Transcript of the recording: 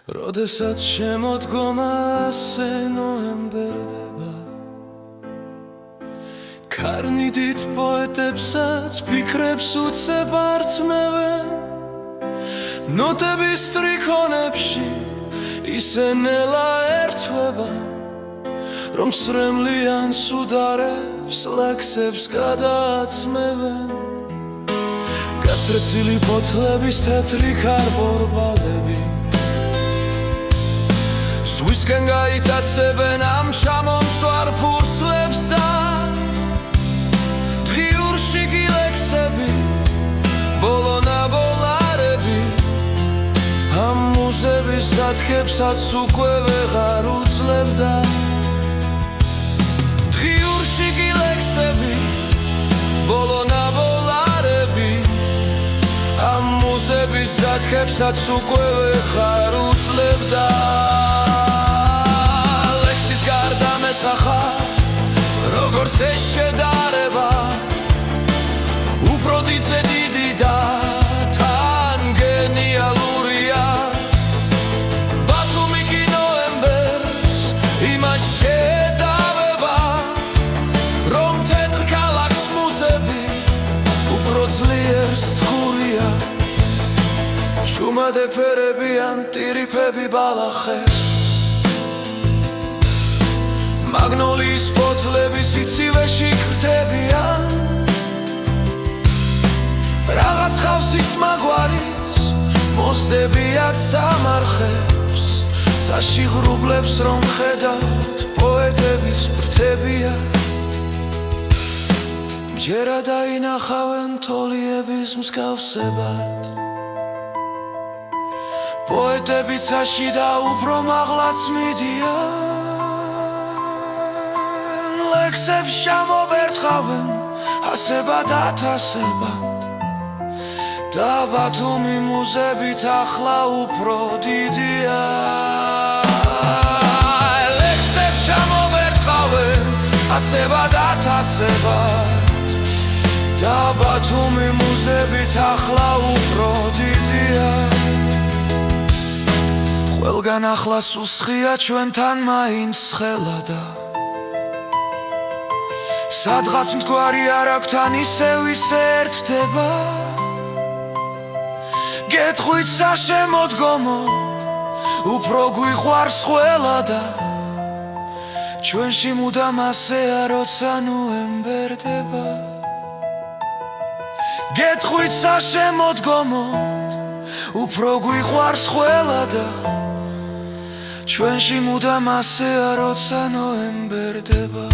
როდესაც შემოდგომა ასე ნოემბერდება კარნიდით პოეტებსაც ფიქრებს უცებ ართმევენ ნოტების სტრიქონებში ისე ნელა ერთვება რომ სრემლიანს უდარებს ლექსებს გადააცმევენ გაცრეცილი ფოთლების თეთრი კარბორბალები ზღვისკენ გაიტაცებენ ამ ჩამომწვარ ფურცლებს და დღიურში გილექსები ბოლონაბოლარები ამ მუზების სათხებსაც უკვე ვეღარ უძლებდა დღიურში გილექსები ბოლონაბოლარები ამ მუზების სათხებსაც უკვე ვეღარ უძლებდა როგორც ეს შედარება უფრო დიდზე დიდი და თან გენიალურია ბათუმი კი ნოემბერს იმას შედავება რომ თეთრ ქალაქს მუზები უფრო ძლიერს ცქურია ჩუმად ეფერებიან ტირიფები ბალახებს მაგნოლიის ფოთლები სიცივეში ხრდებიან რაღაც ხავსის მაგვარიც მოსდებიათ სამარხებს საშიღრუბლებს რომ ხედავთ პოეტების ფრთებია მჯერა დაინახავენ თოლიების მსგავსებად პოეტები ცაში და უფრო მაღლაც მიდიან ლექსებს შემობერტყავენ ასებად ათასებად და ბათუმი მუზებით ახლა უფრო დიდია ლექსებს შემობერტყავენ ასებად ათასებად და ბათუმი მუზებით ახლა უფრო დიდია ყველგან ახლა სუსხია ჩვენთან მაინც ხელა და სადღაც მდგარი არაგთან ისევ ისე ერთდება გეტყვით საშემოდგომოდ უფრო გვიყვარს ყველა და ჩვენში მუდამ ასეა როცა ნოემბერდება გეტყვით საშემოდგომოდ უფრო გვიყვარს ყველა და ჩვენში მუდამ ასეა როცა ნოემბერდება